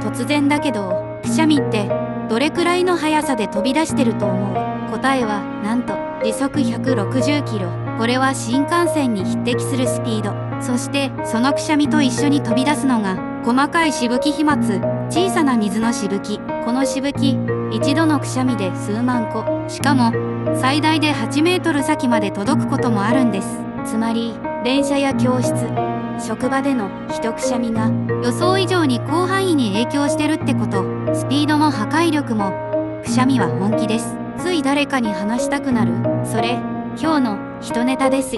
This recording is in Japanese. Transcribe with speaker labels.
Speaker 1: 突然だけど、くしゃみってどれくらいの速さで飛び出してると思う？答えはなんと時速160キロ。これは新幹線に匹敵するスピード。そしてそのくしゃみと一緒に飛び出すのが細かいしぶき飛沫、小さな水のしぶき。このしぶき、一度のくしゃみで数万個、しかも最大で8メートル先まで届くこともあるんです。つまり電車や教室、職場での一くしゃみが予想以上に広範囲に影響してるってこと。スピードも破壊力もくしゃみは本気です。つい誰かに話したくなる、それ今日の一ネタです。